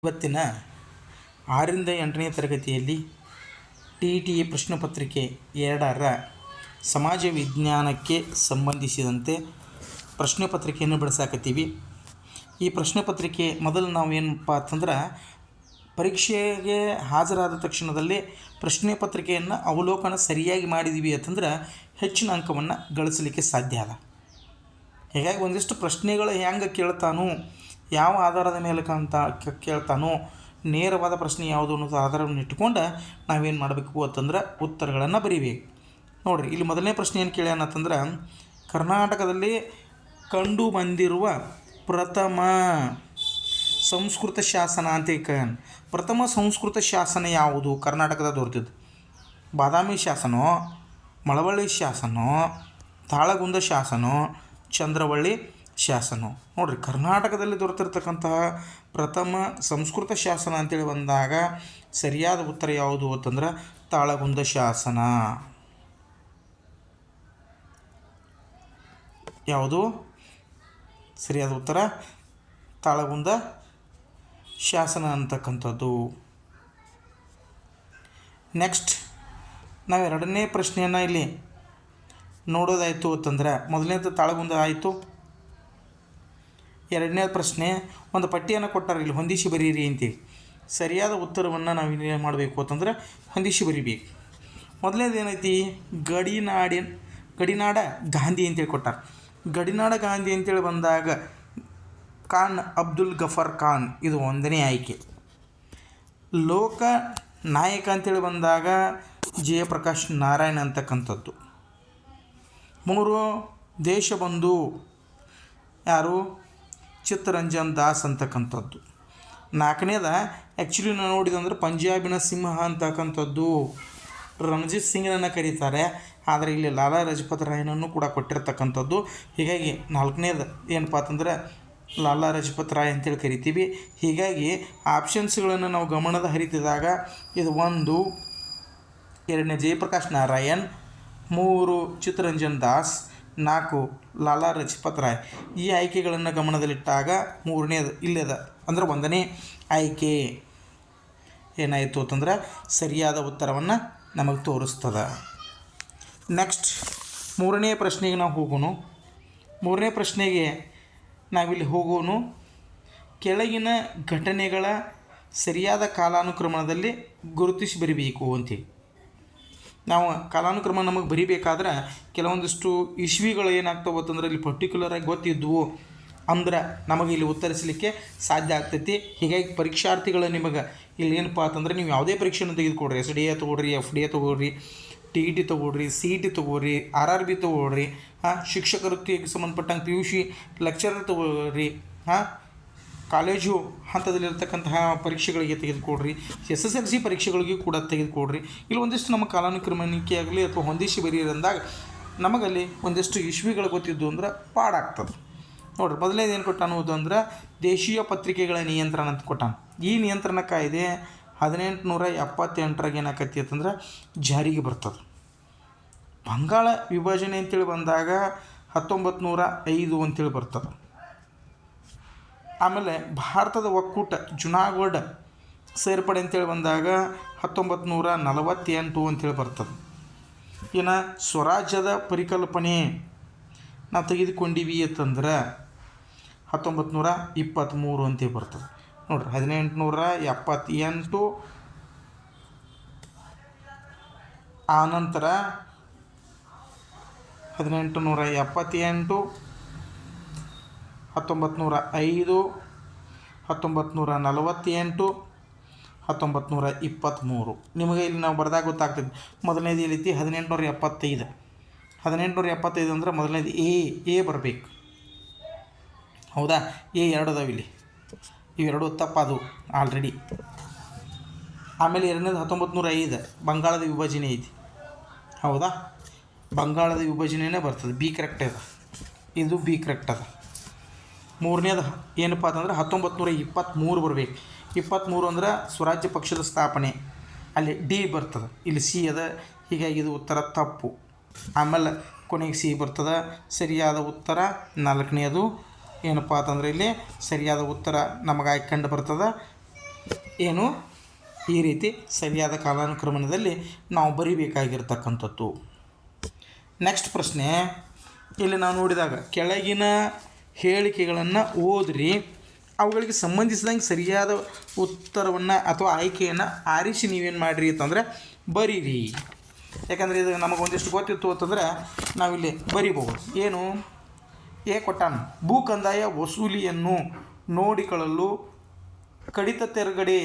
ಇವತ್ತಿನ 6ರಿಂದ 8ನೇ ತರಗತಿಯಲ್ಲಿ TET ಪ್ರಶ್ನೆ ಪತ್ರಿಕೆ 2ರ ಸಮಾಜ ವಿಜ್ಞಾನಕ್ಕೆ ಸಂಬಂಧಿಸಿದಂತೆ ಪ್ರಶ್ನೆ ಪತ್ರಿಕೆಯನ್ನು ಬಿಡಿಸಾಕತ್ತೀವಿ. ಈ ಪ್ರಶ್ನೆ ಪತ್ರಿಕೆ ಮೊದಲು ನಾವು ಏನಪ್ಪ ಅಂತಂದ್ರೆ ಪರೀಕ್ಷೆಗೆ ಹಾಜರಾದ ತಕ್ಷಣದಲ್ಲಿ ಪ್ರಶ್ನೆ ಪತ್ರಿಕೆಯನ್ನು ಅವಲೋಕನ ಸರಿಯಾಗಿ ಮಾಡಿದ್ದೀವಿ ಅಂತಂದ್ರೆ ಹೆಚ್ಚಿನ ಅಂಕವನ್ನು ಗಳಿಸಲಿಕ್ಕೆ ಸಾಧ್ಯ ಅದ. ಹೀಗಾಗಿ ಒಂದಿಷ್ಟು ಪ್ರಶ್ನೆಗಳು ಹೆಂಗೆ ಕೇಳ್ತಾನೋ, ಯಾವ ಆಧಾರದ ಮೇಲೆ ಕೇಳ್ತಾನೋ, ನೇರವಾದ ಪ್ರಶ್ನೆ ಯಾವುದು ಅನ್ನೋದು ಆಧಾರವನ್ನು ಇಟ್ಟುಕೊಂಡು ನಾವೇನು ಮಾಡಬೇಕು ಅಂತಂದ್ರೆ ಉತ್ತರಗಳನ್ನು ಬರೀಬೇಕು. ನೋಡಿರಿ, ಇಲ್ಲಿ ಮೊದಲನೇ ಪ್ರಶ್ನೆ ಏನು ಕೇಳ್ಯಾನಂತಂದ್ರೆ, ಕರ್ನಾಟಕದಲ್ಲಿ ಕಂಡು ಬಂದಿರುವ ಪ್ರಥಮ ಸಂಸ್ಕೃತ ಶಾಸನ ಅಂತ ಪ್ರಥಮ ಸಂಸ್ಕೃತ ಶಾಸನ ಯಾವುದು ಕರ್ನಾಟಕದ ದೊರೆತಿದ್ದು? ಬಾದಾಮಿ ಶಾಸನೋ, ಮಳವಳ್ಳಿ ಶಾಸನೋ, ತಾಳಗುಂದ ಶಾಸನೋ, ಚಂದ್ರವಳ್ಳಿ ಶಾಸನ. ನೋಡಿರಿ, ಕರ್ನಾಟಕದಲ್ಲಿ ದೊರೆತಿರ್ತಕ್ಕಂತಹ ಪ್ರಥಮ ಸಂಸ್ಕೃತ ಶಾಸನ ಅಂತೇಳಿ ಬಂದಾಗ ಸರಿಯಾದ ಉತ್ತರ ಯಾವುದು ಅಂತಂದ್ರೆ ತಾಳಗುಂದ ಶಾಸನ. ಯಾವುದು ಸರಿಯಾದ ಉತ್ತರ? ತಾಳಗುಂದ ಶಾಸನ ಅಂತಕ್ಕಂಥದ್ದು. ನೆಕ್ಸ್ಟ್ ನಾವು ಎರಡನೇ ಪ್ರಶ್ನೆಯನ್ನು ಇಲ್ಲಿ ನೋಡೋದಾಯಿತು ಅಂತಂದ್ರೆ, ಮೊದಲನೇದು ತಾಳಗುಂದ ಆಯಿತು. ಎರಡನೇ ಪ್ರಶ್ನೆ, ಒಂದು ಪಟ್ಟಿಯನ್ನು ಕೊಟ್ಟಾರೆ, ಇಲ್ಲಿ ಹೊಂದಿಸಿ ಬರೀರಿ ಅಂತೇಳಿ. ಸರಿಯಾದ ಉತ್ತರವನ್ನು ನಾವು ಏನು ಮಾಡಬೇಕು ಅಂತಂದ್ರೆ ಹೊಂದಿಸಿ ಬರೀಬೇಕು. ಮೊದಲನೇದು ಏನೈತಿ? ಗಡಿನಾಡ ಗಾಂಧಿ ಅಂತೇಳಿ ಕೊಟ್ಟಾರೆ. ಗಡಿನಾಡ ಗಾಂಧಿ ಅಂತೇಳಿ ಬಂದಾಗ ಖಾನ್ ಅಬ್ದುಲ್ ಗಫರ್ ಖಾನ್ ಇದು ಒಂದನೇ ಆಯ್ಕೆ. ಲೋಕ ನಾಯಕ ಅಂತೇಳಿ ಬಂದಾಗ ಜಯಪ್ರಕಾಶ್ ನಾರಾಯಣ್ ಅಂತಕ್ಕಂಥದ್ದು. 3 ದೇಶಬಂಧು ಯಾರು? ಚಿತ್ತರಂಜನ್ ದಾಸ್ ಅಂತಕ್ಕಂಥದ್ದು. 4ನೇದ ಆ್ಯಕ್ಚುಲಿ ನಾವು ನೋಡಿದಂದ್ರೆ ಪಂಜಾಬಿನ ಸಿಂಹ ಅಂತಕ್ಕಂಥದ್ದು ರಣಜಿತ್ ಸಿಂಗ್ನನ್ನು ಕರೀತಾರೆ, ಆದರೆ ಇಲ್ಲಿ ಲಾಲಾ ಲಜಪತ್ ರಾಯನನ್ನು ಕೂಡ ಕೊಟ್ಟಿರ್ತಕ್ಕಂಥದ್ದು. ಹೀಗಾಗಿ 4ನೇದು ಏನಪ್ಪ ಅಂತಂದ್ರೆ ಲಾಲಾ ಲಜಪತ್ ರಾಯ್ ಅಂತೇಳಿ ಕರಿತೀವಿ. ಹೀಗಾಗಿ ಆಪ್ಷನ್ಸ್ಗಳನ್ನು ನಾವು ಗಮನದ ಹರಿತಿದಾಗ ಇದು 1, 2ನೇ ಜಯಪ್ರಕಾಶ್ ನಾರಾಯಣ್, 3 ಚಿತ್ತರಂಜನ್ ದಾಸ್, 4 ಲಾಲಾ ಲಜಪತ್ ರಾಯ್. ಈ ಆಯ್ಕೆಗಳನ್ನು ಗಮನದಲ್ಲಿಟ್ಟಾಗ 3ನೇದು ಇಲ್ಲದ ಅಂದ್ರೆ 1ನೇ ಆಯ್ಕೆ ಏನಾಯಿತು ಅಂತಂದ್ರೆ ಸರಿಯಾದ ಉತ್ತರವನ್ನು ನಮಗೆ ತೋರಿಸ್ತದೆ. ನೆಕ್ಸ್ಟ್ 3ನೇ ಪ್ರಶ್ನೆಗೆ ನಾವು ಹೋಗೋಣ. 3ನೇ ಪ್ರಶ್ನೆಗೆ ನಾವಿಲ್ಲಿ ಹೋಗೋಣ. ಕೆಳಗಿನ ಘಟನೆಗಳ ಸರಿಯಾದ ಕಾಲಾನುಕ್ರಮದಲ್ಲಿ ಗುರುತಿಸಿ ಬರೀಬೇಕು ಅಂತೇಳಿ. ನಾವು ಕಾಲಾನುಕ್ರಮ ನಮಗೆ ಬರಿಬೇಕಾದ್ರೆ ಕೆಲವೊಂದಿಷ್ಟು ಇಶ್ವಿಗಳು ಏನಾಗ್ತಾವೆ ಅಂತಂದ್ರೆ ಇಲ್ಲಿ ಪರ್ಟಿಕ್ಯುಲರಾಗಿ ಗೊತ್ತಿದ್ವು ಅಂದ್ರೆ ನಮಗೆ ಇಲ್ಲಿ ಉತ್ತರಿಸಲಿಕ್ಕೆ ಸಾಧ್ಯ ಆಗ್ತೈತಿ. ಹೀಗಾಗಿ ಪರೀಕ್ಷಾರ್ಥಿಗಳು ನಿಮಗೆ ಇಲ್ಲಿ ಏನಪ್ಪ ಅಂತಂದ್ರೆ ನೀವು ಯಾವುದೇ ಪರೀಕ್ಷೆಯನ್ನು ತೆಗೆದುಕೊಡ್ರಿ, SDA ತೊಗೊಳ್ರಿ, FDA ತೊಗೊಳ್ರಿ, TET ತೊಗೊಳ್ರಿ, CET ತೊಗೊಳ್ರಿ, RRB ತೊಗೊಳ್ರಿ, ಶಿಕ್ಷಕ ವೃತ್ತಿಗೆ ಸಂಬಂಧಪಟ್ಟಂಗೆ PUC ಲೆಕ್ಚರರ್ ತೊಗೊಳ್ರಿ, ಕಾಲೇಜು ಹಂತದಲ್ಲಿರ್ತಕ್ಕಂತಹ ಪರೀಕ್ಷೆಗಳಿಗೆ ತೆಗೆದುಕೊಡ್ರಿ, SSLC ಪರೀಕ್ಷೆಗಳಿಗೂ ಕೂಡ ತೆಗೆದುಕೊಡ್ರಿ. ಇಲ್ಲಿ ಒಂದಿಷ್ಟು ನಮ್ಮ ಕಾಲಾನುಕ್ರಮಣಿಕೆ ಆಗಲಿ ಅಥವಾ ಹೊಂದಿಸಿ ಬರೀರಿ ಅಂದಾಗ ನಮಗಲ್ಲಿ ಒಂದಿಷ್ಟು ಇಶ್ವಿಗಳು ಗೊತ್ತಿದ್ದು ಅಂದ್ರೆ ಪಾಡಾಗ್ತದೆ. ನೋಡಿರಿ, ಮೊದಲನೇದು ಏನು ಕೊಟ್ಟಾನು ಅಂದ್ರೆ ದೇಶೀಯ ಪತ್ರಿಕೆಗಳ ನಿಯಂತ್ರಣ ಅಂತ ಕೊಟ್ಟಾನ. ಈ ನಿಯಂತ್ರಣ ಕಾಯ್ದೆ 1878ರಾಗ ಏನಾಕತಿ ಅಂತಂದ್ರೆ ಜಾರಿಗೆ ಬರ್ತದೆ. ಬಂಗಾಳ ವಿಭಜನೆ ಅಂತೇಳಿ ಬಂದಾಗ 1905 ಅಂತೇಳಿ ಬರ್ತದೆ. ಆಮೇಲೆ ಭಾರತದ ಒಕ್ಕೂಟ ಜುನಾಗಢ ಸೇರ್ಪಡೆ ಅಂತೇಳಿ ಬಂದಾಗ 1948 ಅಂತೇಳಿ ಬರ್ತದೆ. ಇನ್ನು ಸ್ವರಾಜ್ಯದ ಪರಿಕಲ್ಪನೆ ನಾವು ತೆಗೆದುಕೊಂಡಿವಿ ಅಂತಂದ್ರೆ 1923 ಅಂತೇಳಿ ಬರ್ತದೆ. ನೋಡಿರಿ, 1878 ಆನಂತರ 1878, 1905, 1948, 1923. ನಿಮಗೆ ಇಲ್ಲಿ ನಾವು ಬರೆದಾಗ ಗೊತ್ತಾಗ್ತದೆ. ಮೊದಲನೇದು ಏನೈತಿ? 1875. 1875 ಅಂದ್ರೆ ಮೊದಲನೇದು ಎ ಬರಬೇಕು. ಹೌದಾ? ಎ 2 ಅದಾವೆ ಇಲ್ಲಿ, ಇವೆರಡು ತಪ್ಪದು ಆಲ್ರೆಡಿ. ಆಮೇಲೆ ಎರಡನೇದು 1905 ಬಂಗಾಳದ ವಿಭಜನೆ ಐತಿ. ಹೌದಾ? ಬಂಗಾಳದ ವಿಭಜನೆಯೇ ಬರ್ತದೆ. ಬಿ ಕರೆಕ್ಟ್ ಅದ, ಇದು ಬಿ ಕರೆಕ್ಟ್ ಅದ. 3ನೇದು ಏನಪ್ಪ ಅಂತಂದ್ರೆ 1923 ಬರಬೇಕು. 23 ಅಂದ್ರೆ ಸ್ವರಾಜ್ಯ ಪಕ್ಷದ ಸ್ಥಾಪನೆ, ಅಲ್ಲಿ ಡಿ ಬರ್ತದೆ, ಇಲ್ಲಿ ಸಿ ಅದ. ಹೀಗಾಗಿ ಇದು ಉತ್ತರ ತಪ್ಪು. ಆಮೇಲೆ ಕೊನೆಗೆ ಸಿ ಬರ್ತದೆ. ಸರಿಯಾದ ಉತ್ತರ 4ನೇದು ಏನಪ್ಪ ಅಂತಂದರೆ ಇಲ್ಲಿ ಸರಿಯಾದ ಉತ್ತರ ನಮಗೆ ಕಂಡು ಬರ್ತದೆ ಏನು ಈ ರೀತಿ ಸರಿಯಾದ ಕಾಲಾನುಕ್ರಮದಲ್ಲಿ ನಾವು ಬರಿಬೇಕಾಗಿರ್ತಕ್ಕಂಥದ್ದು. ನೆಕ್ಸ್ಟ್ ಪ್ರಶ್ನೆ, ಇಲ್ಲಿ ನಾವು ನೋಡಿದಾಗ ಕೆಳಗಿನ ಹೇಳಿಕೆಗಳನ್ನು ಓದ್ರಿ, ಅವುಗಳಿಗೆ ಸಂಬಂಧಿಸಿದಂಗೆ ಸರಿಯಾದ ಉತ್ತರವನ್ನು ಅಥವಾ ಆಯ್ಕೆಯನ್ನು ಆರಿಸಿ ನೀವೇನು ಮಾಡಿರಿ ಅಂತಂದರೆ ಬರೀರಿ. ಯಾಕಂದರೆ ಇದು ನಮಗೆ ಒಂದಿಷ್ಟು ಗೊತ್ತಿತ್ತು ಅಂತಂದ್ರೆ ನಾವಿಲ್ಲಿ ಬರಿಬಹುದು. ಏನು ಕೊಟ್ಟಾನ, ಭೂ ಕಂದಾಯ ವಸೂಲಿಯನ್ನು ನೋಡಿಕೊಳ್ಳಲು ಕಡಿತ ತೆರಗಡೆ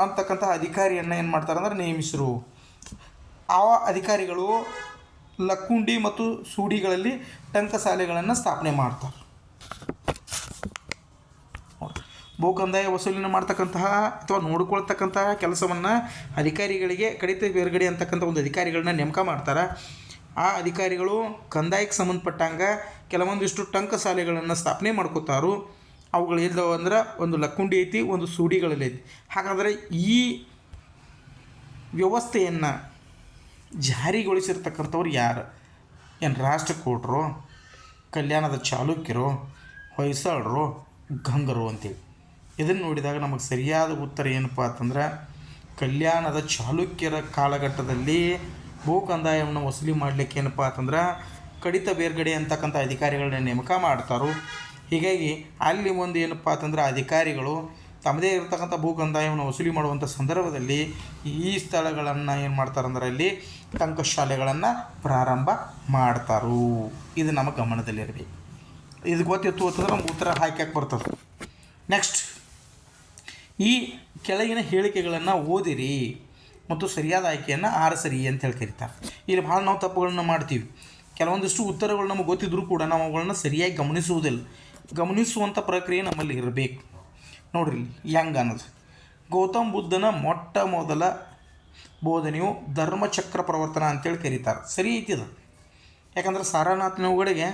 ಅಂತಕ್ಕಂಥ ಅಧಿಕಾರಿಯನ್ನು ಏನು ಮಾಡ್ತಾರೆ ಅಂದ್ರೆ ನೇಮಿಸರು. ಆ ಅಧಿಕಾರಿಗಳು ಲಕ್ಕುಂಡಿ ಮತ್ತು ಸೂಡಿಗಳಲ್ಲಿ ಟಂಕಸಾಲೆಗಳನ್ನು ಸ್ಥಾಪನೆ ಮಾಡ್ತಾರೆ. ಭೂ ಕಂದಾಯ ವಸೂಲಿನ ಮಾಡ್ತಕ್ಕಂತಹ ಅಥವಾ ನೋಡಿಕೊಳ್ತಕ್ಕಂತಹ ಕೆಲಸವನ್ನು ಅಧಿಕಾರಿಗಳಿಗೆ ಕಡಿತ ತೆರಗಡೆ ಅಂತಕ್ಕಂಥ ಒಂದು ಅಧಿಕಾರಿಗಳನ್ನ ನೇಮಕ ಮಾಡ್ತಾರೆ. ಆ ಅಧಿಕಾರಿಗಳು ಕಂದಾಯಕ್ಕೆ ಸಂಬಂಧಪಟ್ಟಂಗೆ ಕೆಲವೊಂದಿಷ್ಟು ಟಂಕಸಾಲೆಗಳನ್ನು ಸ್ಥಾಪನೆ ಮಾಡ್ಕೋತಾರು. ಅವುಗಳು ಎಲ್ಲವು ಅಂದ್ರೆ ಒಂದು ಲಕ್ಕುಂಡಿ ಐತಿ, ಒಂದು ಸೂಡಿಗಳಲ್ಲಿ ಐತಿ. ಹಾಗಾದರೆ ಈ ವ್ಯವಸ್ಥೆಯನ್ನು ಜಾರಿಗೊಳಿಸಿರ್ತಕ್ಕಂಥವ್ರು ಯಾರು? ಏನು ರಾಷ್ಟ್ರಕೂಟರು, ಕಲ್ಯಾಣದ ಚಾಲುಕ್ಯರು, ಹೊಯ್ಸಳರು, ಗಂಗರು ಅಂತೇಳಿ. ಇದನ್ನು ನೋಡಿದಾಗ ನಮಗೆ ಸರಿಯಾದ ಉತ್ತರ ಏನಪ್ಪ ಅಂತಂದ್ರೆ ಕಲ್ಯಾಣದ ಚಾಲುಕ್ಯರ ಕಾಲಘಟ್ಟದಲ್ಲಿ ಭೂ ಕಂದಾಯವನ್ನು ವಸೂಲಿ ಮಾಡಲಿಕ್ಕೆ ಏನಪ್ಪ ಅಂತಂದ್ರೆ ಕಡಿತ ಬೇರ್ಗಡೆ ಅಂತಕ್ಕಂಥ ಅಧಿಕಾರಿಗಳನ್ನ ನೇಮಕ ಮಾಡ್ತಾರೋ. ಹೀಗಾಗಿ ಅಲ್ಲಿ ಒಂದು ಏನಪ್ಪ ಅಂತಂದ್ರೆ ಅಧಿಕಾರಿಗಳು ತಮ್ಮದೇ ಇರತಕ್ಕಂಥ ಭೂ ಕಂದಾಯವನ್ನು ವಸೂಲಿ ಮಾಡುವಂಥ ಸಂದರ್ಭದಲ್ಲಿ ಈ ಸ್ಥಳಗಳನ್ನು ಏನು ಮಾಡ್ತಾರಂದ್ರೆ ಅಲ್ಲಿ ಟಂಕಶಾಲೆಗಳನ್ನು ಪ್ರಾರಂಭ ಮಾಡ್ತಾರೋ. ಇದು ನಮ್ಮ ಗಮನದಲ್ಲಿರಬೇಕು. ಇದು ಗೊತ್ತಿತ್ತು ಅಂತಂದ್ರೆ ನಮ್ಗೆ ಉತ್ತರ ಹಾಕ್ಯಾಕೆ ಬರ್ತದೆ. ನೆಕ್ಸ್ಟ್, ಈ ಕೆಳಗಿನ ಹೇಳಿಕೆಗಳನ್ನು ಓದಿರಿ ಮತ್ತು ಸರಿಯಾದ ಆಯ್ಕೆಯನ್ನು ಆರಿಸಿರಿ ಅಂತ ಹೇಳಿ ಕರೀತಾರೆ. ಇಲ್ಲಿ ಭಾಳ ನಾವು ತಪ್ಪುಗಳನ್ನ ಮಾಡ್ತೀವಿ. ಕೆಲವೊಂದಿಷ್ಟು ಉತ್ತರಗಳು ನಮಗೆ ಗೊತ್ತಿದ್ದರೂ ಕೂಡ ನಾವು ಅವುಗಳನ್ನ ಸರಿಯಾಗಿ ಗಮನಿಸುವುದಿಲ್ಲ. ಗಮನಿಸುವಂಥ ಪ್ರಕ್ರಿಯೆ ನಮ್ಮಲ್ಲಿ ಇರಬೇಕು. ನೋಡ್ರಿ ಹೆಂಗೆ ಅನ್ನೋದು, ಗೌತಮ ಬುದ್ಧನ ಮೊಟ್ಟ ಮೊದಲ ಬೋಧನೆಯು ಧರ್ಮಚಕ್ರ ಪ್ರವರ್ತನ ಅಂತೇಳಿ ಕರೀತಾರೆ. ಸರಿ ಐತಿ ಅದು. ಯಾಕಂದ್ರೆ ಸಾರನಾಥನವುಗಳಿಗೆ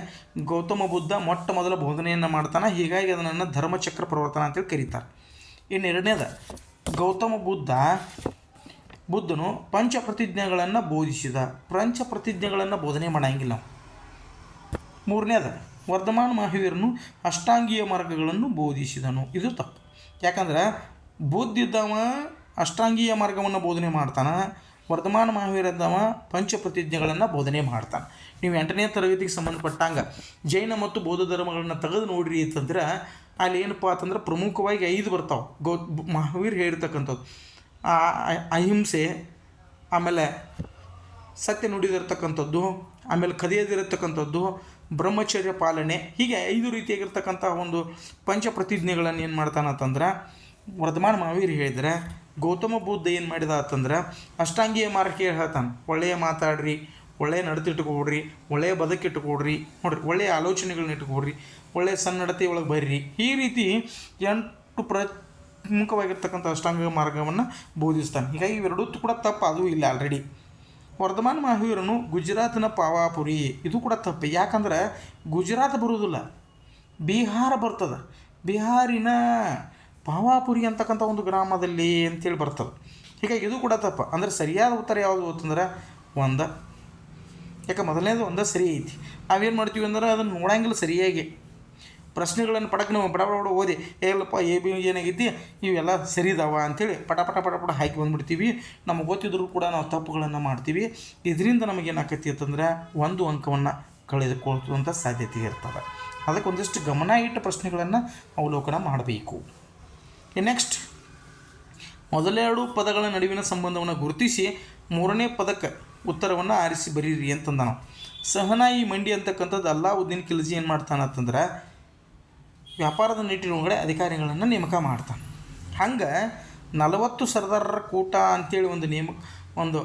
ಗೌತಮ ಬುದ್ಧ ಮೊಟ್ಟ ಮೊದಲ ಬೋಧನೆಯನ್ನು ಮಾಡ್ತಾನೆ. ಹೀಗಾಗಿ ಅದನ್ನು ಧರ್ಮಚಕ್ರ ಪ್ರವರ್ತನ ಅಂತೇಳಿ ಕರೀತಾರೆ. ಇನ್ನು ಎರಡನೇದು, ಗೌತಮ ಬುದ್ಧನು ಪಂಚಪ್ರತಿಜ್ಞೆಗಳನ್ನು ಬೋಧಿಸಿದ. ಪಂಚಪ್ರತಿಜ್ಞೆಗಳನ್ನು ಬೋಧನೆ ಮಾಡೋಂಗಿಲ್ಲ ನಾವು. ಮೂರನೇದು, ವರ್ಧಮಾನ ಮಹಾವೀರನು ಅಷ್ಟಾಂಗೀಯ ಮಾರ್ಗಗಳನ್ನು ಬೋಧಿಸಿದನು. ಇದು ತಪ್ಪು. ಯಾಕಂದ್ರೆ ಬುದ್ಧಿದ್ದವ ಅಷ್ಟಾಂಗೀಯ ಮಾರ್ಗವನ್ನು ಬೋಧನೆ ಮಾಡ್ತಾನೆ, ವರ್ಧಮಾನ ಮಹಾವೀರದವ ಪಂಚಪ್ರತಿಜ್ಞೆಗಳನ್ನು ಬೋಧನೆ ಮಾಡ್ತಾನೆ. ನೀವು 8ನೇ ತರಗತಿಗೆ ಸಂಬಂಧಪಟ್ಟಂಗೆ ಜೈನ ಮತ್ತು ಬೌದ್ಧ ಧರ್ಮಗಳನ್ನು ತೆಗೆದು ನೋಡ್ರಿ ಅಂತಂದ್ರೆ ಅಲ್ಲಿ ಏನಪ್ಪ ಅಂತಂದ್ರೆ ಪ್ರಮುಖವಾಗಿ 5 ಬರ್ತಾವೆ. ಮಹಾವೀರ್ ಹೇಳಿರ್ತಕ್ಕಂಥದ್ದು ಅಹಿಂಸೆ, ಆಮೇಲೆ ಸತ್ಯ ನುಡಿದಿರ್ತಕ್ಕಂಥದ್ದು, ಆಮೇಲೆ ಕದಿಯದಿರತಕ್ಕಂಥದ್ದು, ಬ್ರಹ್ಮಚರ್ಯ ಪಾಲನೆ, ಹೀಗೆ 5 ರೀತಿಯಾಗಿರ್ತಕ್ಕಂಥ ಒಂದು ಪಂಚಪ್ರತಿಜ್ಞೆಗಳನ್ನು ಏನು ಮಾಡ್ತಾನೆ ಅಂತಂದ್ರೆ ವರ್ಧಮಾನ ಮಹಾವೀರ್ ಹೇಳಿದರೆ, ಗೌತಮ ಬುದ್ಧ ಏನು ಮಾಡಿದ ಅಂತಂದ್ರೆ ಅಷ್ಟಾಂಗೀಯ ಮಾರ್ಗಕ್ಕೆ ಹೇಳ್ತಾನೆ. ಒಳ್ಳೆಯ ಮಾತಾಡ್ರಿ, ಒಳ್ಳೆಯ ನಡತಿಟ್ಕೊಡ್ರಿ, ಒಳ್ಳೆಯ ಬದುಕಿಟ್ಕೊಡ್ರಿ, ನೋಡ್ರಿ ಒಳ್ಳೆಯ ಆಲೋಚನೆಗಳನ್ನ ಇಟ್ಕೊಡ್ರಿ, ಒಳ್ಳೆಯ ಸನ್ನಡತೆ ಒಳಗೆ ಬರ್ರಿ. ಈ ರೀತಿ 8 ಪ್ರಮುಖವಾಗಿರ್ತಕ್ಕಂಥ ಅಷ್ಟಾಂಗ ಮಾರ್ಗವನ್ನು ಬೋಧಿಸ್ತಾನೆ. ಹೀಗಾಗಿ ಇವೆರಡೂ ಕೂಡ ತಪ್ಪು. ಅದು ಇಲ್ಲ ಆಲ್ರೆಡಿ. ವರ್ಧಮಾನ ಮಹಾವೀರನು ಗುಜರಾತ್ನ ಪಾವಾಪುರಿ, ಇದು ಕೂಡ ತಪ್ಪು. ಯಾಕಂದ್ರೆ ಗುಜರಾತ್ ಬರುವುದಿಲ್ಲ, ಬಿಹಾರ ಬರ್ತದೆ. ಬಿಹಾರಿನ ಪಾವಾಪುರಿ ಅಂತಕ್ಕಂಥ ಒಂದು ಗ್ರಾಮದಲ್ಲಿ ಅಂತೇಳಿ ಬರ್ತದೆ. ಹೀಗಾಗಿ ಇದು ಕೂಡ ತಪ್ಪು. ಅಂದರೆ ಸರಿಯಾದ ಉತ್ತರ ಯಾವುದು ಅಂತಂದ್ರೆ ಒಂದು. ಯಾಕೆ ಮೊದಲನೇದು ಒಂದು ಸರಿ ಐತಿ. ನಾವೇನು ಮಾಡ್ತೀವಿ ಅಂದ್ರೆ ಅದನ್ನು ನೋಡಂಗಿಲ್ಲ ಸರಿಯಾಗಿ. ಪ್ರಶ್ನೆಗಳನ್ನು ನಾವು ಬಡ ಓದಿ ಹೇಳಪ್ಪ ಏನಾಗೈತಿ ಇವೆಲ್ಲ ಸರಿದಾವ ಅಂಥೇಳಿ ಪಟ ಹಾಕಿ ಬಂದುಬಿಡ್ತೀವಿ. ನಮಗೆ ಗೊತ್ತಿದ್ರೂ ಕೂಡ ನಾವು ತಪ್ಪುಗಳನ್ನು ಮಾಡ್ತೀವಿ. ಇದರಿಂದ ನಮಗೇನಾಕೈತಿ ಅಂತಂದ್ರೆ 1 ಅಂಕವನ್ನು ಕಳೆದುಕೊಳ್ಳುವಂಥ ಸಾಧ್ಯತೆ ಇರ್ತದೆ. ಅದಕ್ಕೆ ಒಂದಿಷ್ಟು ಗಮನ ಇಟ್ಟು ಪ್ರಶ್ನೆಗಳನ್ನು ಅವಲೋಕನ ಮಾಡಬೇಕು. ನೆಕ್ಸ್ಟ್, ಮೊದಲೆರಡು ಪದಗಳ ನಡುವಿನ ಸಂಬಂಧವನ್ನು ಗುರುತಿಸಿ 3ನೇ ಪದಕ್ಕೆ ಉತ್ತರವನ್ನು ಆರಿಸಿ ಬರೀರಿ ಅಂತಂದ ನಾವು. ಸಹನಾಯಿ ಮಂಡಿ ಅಂತಕ್ಕಂಥದ್ದು ಅಲ್ಲಾವುದ್ದೀನ್ ಖಿಲ್ಜಿ ಏನು ಮಾಡ್ತಾನೆ ಅಂತಂದ್ರೆ ವ್ಯಾಪಾರದ ನಿಟ್ಟಿನೊಳಗಡೆ ಅಧಿಕಾರಿಗಳನ್ನು ನೇಮಕ ಮಾಡ್ತಾನೆ. ಹಂಗೆ 40 ಸರ್ದಾರರ ಕೂಟ ಅಂಥೇಳಿ ಒಂದು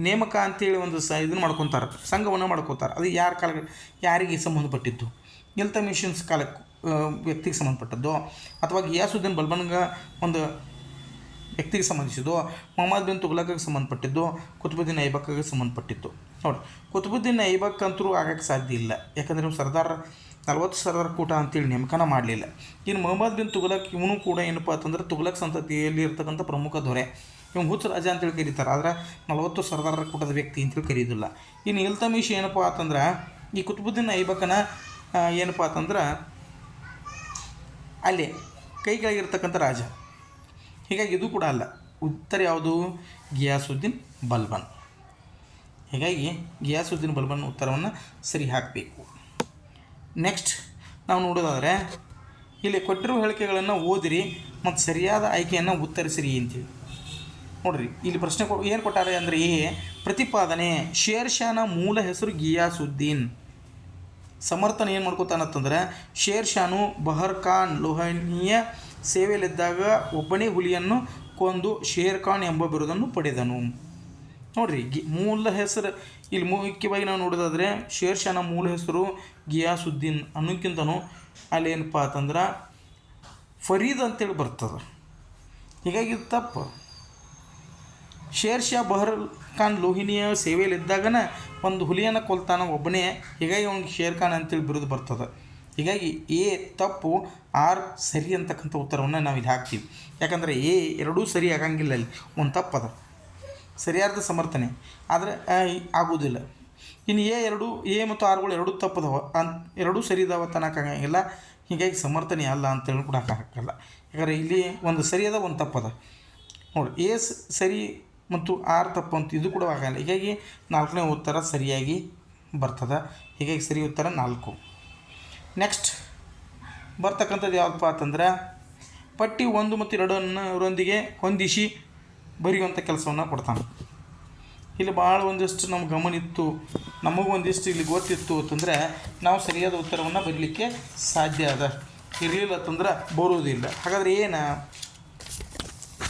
ನೇಮಕ ಅಂಥೇಳಿ ಒಂದು ಇದನ್ನು ಮಾಡ್ಕೊತಾರೆ, ಸಂಘವನ್ನು ಮಾಡ್ಕೋತಾರೆ. ಅದು ಯಾರಿಗೆ ಸಂಬಂಧಪಟ್ಟಿದ್ದು? ಇಲ್ತಮಿಷನ್ಸ್ ಕಾಲಕ್ಕೆ ವ್ಯಕ್ತಿಗೆ ಸಂಬಂಧಪಟ್ಟದ್ದು, ಅಥವಾ ಗಿಯಾಸುದ್ದೀನ್ ಬಲ್ಬನ್ಗ ಒಂದು ವ್ಯಕ್ತಿಗೆ ಸಂಬಂಧಿಸಿದ್ದು, ಮೊಹಮ್ಮದ್ ಬಿನ್ ತುಘಲಕ್ಗೆ ಸಂಬಂಧಪಟ್ಟಿದ್ದು, ಕುತುಬುದ್ದೀನ್ ಐಬಕ್ಗೆ ಸಂಬಂಧಪಟ್ಟಿದ್ದು. ನೋಡಿ, ಕುತುಬುದ್ದೀನ್ ಐಬಕ್ ಅಂತರೂ ಆಗೋಕ್ಕೆ ಸಾಧ್ಯ ಇಲ್ಲ. ಯಾಕಂದರೆ ನೀವು 40 ಸರ್ದಾರ ಕೂಟ ಅಂತೇಳಿ ನೇಮಕನ ಮಾಡಲಿಲ್ಲ. ಇನ್ನು ಮೊಹಮ್ಮದ್ ಬಿನ್ ತುಘಲಕ್ ಇವನು ಕೂಡ ಏನಪ್ಪ ಅಂತಂದ್ರೆ ತುಘಲಕ್ ಸಂತತಿಯಲ್ಲಿ ಇರ್ತಕ್ಕಂಥ ಪ್ರಮುಖ ದೊರೆ. ಇವ್ನು ಹುಚ್ಚ ರಾಜ ಅಂತೇಳಿ ಕರೀತಾರೆ. ಆದರೆ 40 ಸರ್ದಾರರ ಕೂಟದ ವ್ಯಕ್ತಿ ಅಂತೇಳಿ ಕರೀದಿಲ್ಲ. ಇನ್ನು ಇಲ್ತಮಿಷ್ ಏನಪ್ಪ ಅಂತಂದ್ರೆ ಈ ಕುತುಬುದ್ದೀನ್ ಐಬಕನ ಏನಪ್ಪ ಅಂತಂದ್ರೆ ಅಲ್ಲಿ ಕೈ ಕೆಳಗಿರ್ತಕ್ಕಂಥ ರಾಜ. ಹೀಗಾಗಿ ಇದು ಕೂಡ ಅಲ್ಲ. ಉತ್ತರ ಯಾವುದು? ಗಿಯಾಸುದ್ದೀನ್ ಬಲ್ಬನ್. ಹೀಗಾಗಿ ಗಿಯಾಸುದ್ದೀನ್ ಬಲ್ಬನ್ ಉತ್ತರವನ್ನು ಸರಿ ಹಾಕಬೇಕು. ನೆಕ್ಸ್ಟ್ ನಾವು ನೋಡೋದಾದರೆ ಇಲ್ಲಿ ಕೊಟ್ಟಿರುವ ಹೇಳಿಕೆಗಳನ್ನು ಓದಿರಿ ಮತ್ತು ಸರಿಯಾದ ಆಯ್ಕೆಯನ್ನು ಉತ್ತರಿಸಿರಿ ಅಂತೇಳಿ ನೋಡಿರಿ. ಇಲ್ಲಿ ಪ್ರಶ್ನೆ ಏನು ಕೊಟ್ಟಾರೆ ಅಂದರೆ ಪ್ರತಿಪಾದನೆ ಶೇರ್ ಶಾನ ಮೂಲ ಹೆಸರು ಗಿಯಾಸುದ್ದೀನ್. ಸಮರ್ಥನೆ ಏನು ಮಾಡ್ಕೋತಾನಂತಂದ್ರೆ ಶೇರ್ ಶಾನು ಬಹರ್ ಖಾನ್ ಲೋಹನಿಯ ಸೇವೆಯಲ್ಲಿದ್ದಾಗ ಒಬ್ಬನೇ ಹುಲಿಯನ್ನು ಕೊಂದು ಶೇರ್ ಖಾನ್ ಎಂಬ ಬಿರುದನ್ನು ಪಡೆದನು. ನೋಡಿರಿ ಮೂಲ ಹೆಸರು ಇಲ್ಲಿ ಮುಖ್ಯವಾಗಿ ನಾವು ನೋಡೋದಾದರೆ ಶೇರ್ ಶಾನ ಮೂಲ ಹೆಸರು ಗಿಯಾಸುದ್ದೀನ್ ಅನ್ನೋಕ್ಕಿಂತನೂ ಅಲ್ಲೇನಪ್ಪ ಅಂತಂದ್ರೆ ಫರೀದ್ ಅಂತೇಳಿ ಬರ್ತದೆ. ಹೀಗಾಗಿ ಇದು ತಪ್ಪು. ಶೇರ್ ಶಾ ಬಹರ್ ಖಾನ್ ಲೋಹಿನಿಯ ಸೇವೆಯಲ್ಲಿದ್ದಾಗನ ಒಂದು ಹುಲಿಯನ್ನು ಕೊಲ್ತಾನ ಒಬ್ಬನೇ, ಹೀಗಾಗಿ ಅವ್ನಿಗೆ ಶೇರ್ ಖಾನ್ ಅಂತೇಳಿ ಬಿರುದು ಬರ್ತದೆ. ಹೀಗಾಗಿ ತಪ್ಪು, ಆರ್ ಸರಿ ಅಂತಕ್ಕಂಥ ಉತ್ತರವನ್ನು ನಾವು ಇಲ್ಲಿ ಹಾಕ್ತೀವಿ. ಯಾಕಂದರೆ ಎರಡೂ ಸರಿ ಆಗಂಗಿಲ್ಲ, ಅಲ್ಲಿ ಒಂದು ತಪ್ಪದ, ಸರಿಯಾದ ಸಮರ್ಥನೆ ಆದರೆ ಆಗೋದಿಲ್ಲ. ಇನ್ನು ಎರಡು ಮತ್ತು ಆರ್ಗಳು ಎರಡೂ ತಪ್ಪದವ ಎರಡೂ ಸರಿ ಇದಾವ ತನಕಾಗಂಗಿಲ್ಲ. ಹೀಗಾಗಿ ಸಮರ್ಥನೆ ಅಲ್ಲ ಅಂತೇಳಿ ಕೂಡ ಹಾಕಲ್ಲ. ಯಾಕಂದರೆ ಇಲ್ಲಿ ಒಂದು ಸರಿಯಾದ ಒಂದು ತಪ್ಪದ ನೋಡಿ. ಸರಿ ಮತ್ತು ಆರ್ ತಪ್ಪು ಅಂತ ಇದು ಕೂಡ ಆಗಲ್ಲ. ಹೀಗಾಗಿ 4ನೇ ಉತ್ತರ ಸರಿಯಾಗಿ ಬರ್ತದೆ. ಹೀಗಾಗಿ ಸರಿ ಉತ್ತರ 4. ನೆಕ್ಸ್ಟ್ ಬರ್ತಕ್ಕಂಥದ್ದು ಯಾವುದಪ್ಪ ಅಂತಂದ್ರೆ ಪಟ್ಟಿ 1 ಮತ್ತು 2ರೊಂದಿಗೆ ಹೊಂದಿಸಿ ಬರೆಯುವಂಥ ಕೆಲಸವನ್ನು ಕೊಡ್ತಾನೆ. ಇಲ್ಲಿ ಭಾಳ ಒಂದಿಷ್ಟು ನಮ್ಗೆ ಗಮನ ಇತ್ತು, ನಮಗೂ ಒಂದಿಷ್ಟು ಇಲ್ಲಿ ಗೊತ್ತಿತ್ತು ಅಂತಂದರೆ ನಾವು ಸರಿಯಾದ ಉತ್ತರವನ್ನು ಬರೀಲಿಕ್ಕೆ ಸಾಧ್ಯ ಅದ. ಇರಲಿಲ್ಲ ಅಂತಂದ್ರೆ ಬರೋದಿಲ್ಲ. ಹಾಗಾದರೆ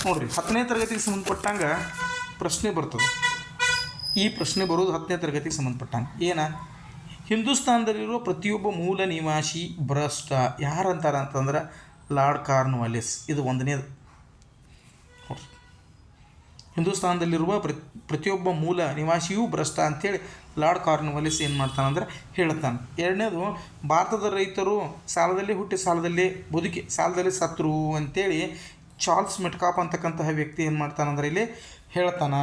ನೋಡಿರಿ 10ನೇ ತರಗತಿಗೆ ಸಂಬಂಧಪಟ್ಟಂಗೆ ಪ್ರಶ್ನೆ ಬರ್ತದೆ. ಈ ಪ್ರಶ್ನೆ ಬರೋದು 10ನೇ ತರಗತಿಗೆ ಸಂಬಂಧಪಟ್ಟಂಗೆ ಹಿಂದೂಸ್ತಾನದಲ್ಲಿರುವ ಪ್ರತಿಯೊಬ್ಬ ಮೂಲ ನಿವಾಸಿ ಭ್ರಷ್ಟ ಯಾರಂತಾರೆ ಅಂತಂದ್ರೆ ಲಾರ್ಡ್ ಕಾರ್ನ್ವಾಲಿಸ್. ಇದು 1ನೇದು. ಹಿಂದೂಸ್ತಾನದಲ್ಲಿರುವ ಪ್ರತಿಯೊಬ್ಬ ಮೂಲ ನಿವಾಸಿಯೂ ಭ್ರಷ್ಟ ಅಂಥೇಳಿ ಲಾರ್ಡ್ ಕಾರ್ನ್ವಾಲಿಸ್ ಏನು ಮಾಡ್ತಾನಂದ್ರೆ ಹೇಳ್ತಾನೆ. 2ನೇದು ಭಾರತದ ರೈತರು ಸಾಲದಲ್ಲಿ ಹುಟ್ಟಿ ಸಾಲದಲ್ಲಿ ಬದುಕಿ ಸಾಲದಲ್ಲಿ ಸತ್ರು ಅಂಥೇಳಿ ಚಾರ್ಲ್ಸ್ ಮೆಟ್ಕಾಫ್ ಅಂತಕ್ಕಂತಹ ವ್ಯಕ್ತಿ ಏನು ಮಾಡ್ತಾನಂದ್ರೆ ಇಲ್ಲಿ ಹೇಳ್ತಾನೆ.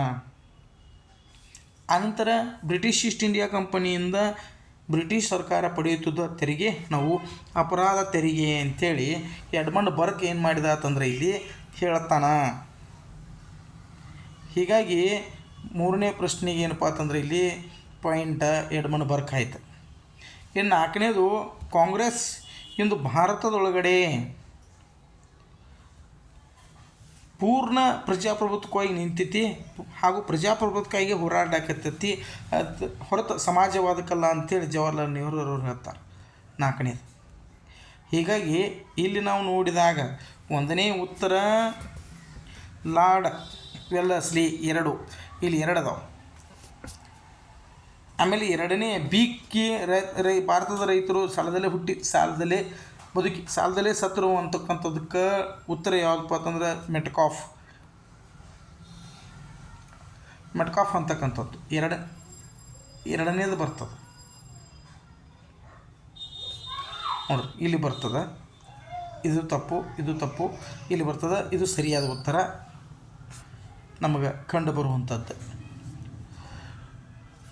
ಅನಂತರ ಬ್ರಿಟಿಷ್ ಈಸ್ಟ್ ಇಂಡಿಯಾ ಕಂಪನಿಯಿಂದ ಬ್ರಿಟಿಷ್ ಸರ್ಕಾರ ಪಡೆಯುತ್ತಿದ್ದ ತೆರಿಗೆ ನಾವು ಅಪರಾಧ ತೆರಿಗೆ ಅಂಥೇಳಿ ಎಡ್ಮಂಡ್ ಬರ್ಕ್ ಏನು ಮಾಡಿದ ಅಂತಂದರೆ ಇಲ್ಲಿ ಹೇಳ್ತಾನೆ. ಹೀಗಾಗಿ 3ನೇ ಪ್ರಶ್ನೆಗೆ ಏನಪ್ಪ ಅಂತಂದರೆ ಇಲ್ಲಿ ಪಾಯಿಂಟ್ ಎಡ್ಮಂಡ್ ಬರ್ಕ್ ಆಯಿತು. ಇನ್ನು 4ನೇದು ಕಾಂಗ್ರೆಸ್ ಇಂದು ಭಾರತದೊಳಗಡೆ ಪೂರ್ಣ ಪ್ರಜಾಪ್ರಭುತ್ವವಾಗಿ ನಿಂತೈತಿ ಹಾಗೂ ಪ್ರಜಾಪ್ರಭುತ್ವಕ್ಕಾಗಿ ಹೋರಾಡಕತ್ತೈತಿ, ಅದು ಹೊರತು ಸಮಾಜವಾದಕ್ಕಲ್ಲ ಅಂಥೇಳಿ ಜವಾಹರ್ಲಾಲ್ ನೆಹರು ಅವರು ಹೇಳ್ತಾರೆ. 4ನೇದು. ಹೀಗಾಗಿ ಇಲ್ಲಿ ನಾವು ನೋಡಿದಾಗ 1ನೇ ಉತ್ತರ ಲಾರ್ಡ್ ವೆಲ್ಲಸ್ಲಿ 2, ಇಲ್ಲಿ 2 ಅದಾವೆ. ಆಮೇಲೆ 2ನೇ ಭಾರತದ ರೈತರು ಸಾಲದಲ್ಲೇ ಹುಟ್ಟಿ ಸಾಲದಲ್ಲೇ ಬದುಕಿ ಸಾಲದಲ್ಲೇ ಸತ್ರು ಅಂತಕ್ಕಂಥದಕ್ಕೆ ಉತ್ತರ ಯಾವುದಪ್ಪ ಅಂತಂದ್ರೆ ಮೆಟ್ಕಾಫ್ ಅಂತಕ್ಕಂಥದ್ದು 2ನೇದು ಬರ್ತದೆ. ನೋಡ್ರಿ ಇಲ್ಲಿ ಬರ್ತದೆ, ಇದು ತಪ್ಪು, ಇದು ತಪ್ಪು, ಇಲ್ಲಿ ಬರ್ತದೆ, ಇದು ಸರಿಯಾದ ಉತ್ತರ ನಮಗೆ ಕಂಡು ಬರುವಂಥದ್ದು.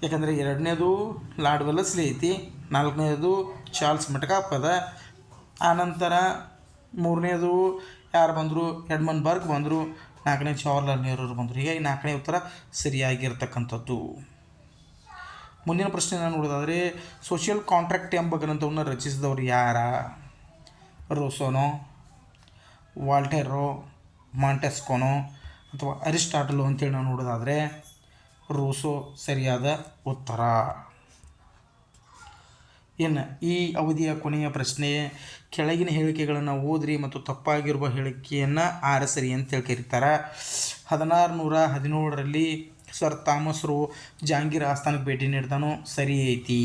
ಯಾಕಂದರೆ 2ನೇದು ಲಾರ್ಡ್ ವೆಲ್ಲಸ್ಲಿ ಐತಿ, 4ನೇದು ಚಾರ್ಲ್ಸ್ ಮೆಟ್ಕಾಫ್ ಅದ, ಆನಂತರ 3ನೇದು ಯಾರು ಬಂದರು? ಎಡ್ಮಂಡ್ ಬರ್ಕ್ ಬಂದರು, 4ನೇ ಜವಾಹರ್ಲಾಲ್ ನೆಹರು ಬಂದರು. ಹೀಗಾಗಿ 4ನೇ ಉತ್ತರ ಸರಿಯಾಗಿರ್ತಕ್ಕಂಥದ್ದು. ಮುಂದಿನ ಪ್ರಶ್ನೆ ನಾನು ನೋಡೋದಾದರೆ ಸೋಷಿಯಲ್ ಕಾಂಟ್ರಾಕ್ಟ್ ಎಂಬ ಗ್ರಂಥವನ್ನು ರಚಿಸಿದವರು ಯಾರ? ರೋಸೋನೋ, ವಾಲ್ಟೆರೋ, ಮಾಂಟೆಸ್ಕೋನೋ ಅಥವಾ ಅರಿಸ್ಟಾಟಲು ಅಂತೇಳಿ ನಾವು ನೋಡೋದಾದರೆ ರೂಸೋ ಸರಿಯಾದ ಉತ್ತರ. ಇನ್ನು ಈ ಅವಧಿಯ ಕೊನೆಯ ಪ್ರಶ್ನೆ ಕೆಳಗಿನ ಹೇಳಿಕೆಗಳನ್ನು ಓದಿರಿ ಮತ್ತು ತಪ್ಪಾಗಿರುವ ಹೇಳಿಕೆಯನ್ನು ಆರಿಸಿರಿ ಅಂತೇಳಿ ಕರೀತಾರೆ. 1617ರಲ್ಲಿ ಸರ್ ಥಾಮಸ್ ರೋ ಜಹಾಂಗೀರ್ ಆಸ್ಥಾನಕ್ಕೆ ಭೇಟಿ ನೀಡಿದನು, ಸರಿ ಐತಿ.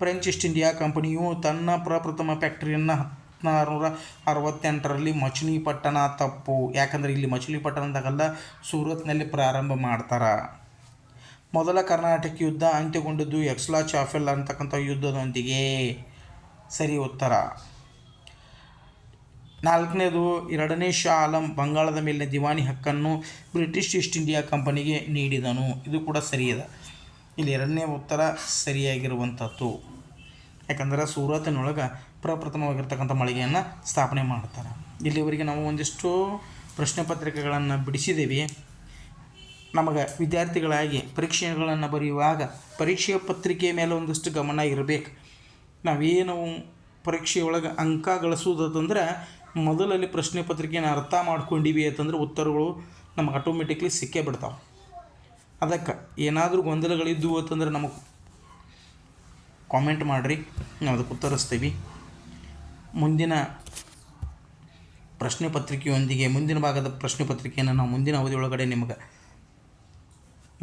ಫ್ರೆಂಚ್ ಈಸ್ಟ್ ಇಂಡಿಯಾ ಕಂಪನಿಯು ತನ್ನ ಪ್ರಪ್ರಥಮ ಫ್ಯಾಕ್ಟರಿಯನ್ನು 1668ರಲ್ಲಿ ಮಚಿಲಿಪಟ್ಟಣ, ತಪ್ಪು. ಯಾಕಂದರೆ ಇಲ್ಲಿ ಮಚಿಲಿಪಟ್ಟಣದಾಗಲ್ಲ, ಸೂರತ್ನಲ್ಲಿ ಪ್ರಾರಂಭ ಮಾಡ್ತಾರೆ. ಮೊದಲ ಕರ್ನಾಟಕ ಯುದ್ಧ ಅಂತ್ಯಗೊಂಡದ್ದು ಎಕ್ಸ್ಲಾ ಚಾಫೆಲ್ ಅಂತಕ್ಕಂಥ ಯುದ್ಧದೊಂದಿಗೆ, ಸರಿ ಉತ್ತರ. 4ನೇದು 2ನೇ ಶಾ ಆಲಂ ಬಂಗಾಳದ ಮೇಲಿನ ದಿವಾನಿ ಹಕ್ಕನ್ನು ಬ್ರಿಟಿಷ್ ಈಸ್ಟ್ ಇಂಡಿಯಾ ಕಂಪನಿಗೆ ನೀಡಿದನು, ಇದು ಕೂಡ ಸರಿಯಿದೆ. ಇಲ್ಲಿ 2ನೇ ಉತ್ತರ ಸರಿಯಾಗಿರುವಂಥದ್ದು. ಯಾಕಂದರೆ ಸೂರತ್ನೊಳಗೆ ಪ್ರಪ್ರಥಮವಾಗಿರ್ತಕ್ಕಂಥ ಮಳಿಗೆಯನ್ನು ಸ್ಥಾಪನೆ ಮಾಡ್ತಾರೆ. ಇಲ್ಲಿವರೆಗೆ ನಾವು ಒಂದಿಷ್ಟು ಪ್ರಶ್ನೆ ಪತ್ರಿಕೆಗಳನ್ನು ಬಿಡಿಸಿದ್ದೀವಿ. ನಮಗೆ ವಿದ್ಯಾರ್ಥಿಗಳಾಗಿ ಪರೀಕ್ಷೆಗಳನ್ನು ಬರೆಯುವಾಗ ಪರೀಕ್ಷೆಯ ಪತ್ರಿಕೆಯ ಮೇಲೆ ಒಂದಷ್ಟು ಗಮನ ಇರಬೇಕು. ನಾವೇನು ಪರೀಕ್ಷೆಯೊಳಗೆ ಅಂಕ ಗಳಿಸೋದಂದ್ರೆ ಮೊದಲಲ್ಲಿ ಪ್ರಶ್ನೆ ಪತ್ರಿಕೆಯನ್ನು ಅರ್ಥ ಮಾಡ್ಕೊಂಡಿವಿ ಅಂತಂದ್ರೆ ಉತ್ತರಗಳು ನಮಗೆ ಆಟೋಮೆಟಿಕ್ಲಿ ಸಿಕ್ಕೇ ಬಿಡ್ತಾವೆ. ಅದಕ್ಕೆ ಏನಾದರೂ ಗೊಂದಲಗಳಿದ್ದವು ಅಂತಂದ್ರೆ ನಮಗೆ ಕಾಮೆಂಟ್ ಮಾಡಿರಿ, ನಾವು ಅದಕ್ಕೆ ಉತ್ತರಿಸ್ತೀವಿ. ಮುಂದಿನ ಪ್ರಶ್ನೆ ಪತ್ರಿಕೆಯೊಂದಿಗೆ ಮುಂದಿನ ಭಾಗದ ಪ್ರಶ್ನೆ ಪತ್ರಿಕೆಯನ್ನು ನಾವು ಮುಂದಿನ ಅವಧಿ ಒಳಗಡೆ ನಿಮಗೆ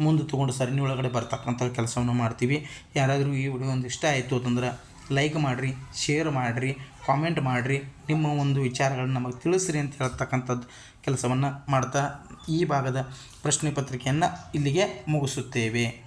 ಮುಂದೆ ತೊಗೊಂಡು ಸರಣಿ ಒಳಗಡೆ ಬರ್ತಕ್ಕಂಥ ಕೆಲಸವನ್ನು ಮಾಡ್ತೀವಿ. ಯಾರಾದರೂ ಈ ವಿಡಿಯೋ ಒಂದು ಇಷ್ಟ ಆಯಿತು ಅಂತಂದ್ರೆ ಲೈಕ್ ಮಾಡಿರಿ, ಶೇರ್ ಮಾಡಿರಿ, ಕಾಮೆಂಟ್ ಮಾಡಿರಿ, ನಿಮ್ಮ ಒಂದು ವಿಚಾರಗಳನ್ನ ನಮಗೆ ತಿಳಿಸ್ರಿ ಅಂತ ಹೇಳ್ತಕ್ಕಂಥದ್ದು ಕೆಲಸವನ್ನು ಮಾಡ್ತಾ ಈ ಭಾಗದ ಪ್ರಶ್ನೆ ಪತ್ರಿಕೆಯನ್ನು ಇಲ್ಲಿಗೆ ಮುಗಿಸುತ್ತೇವೆ.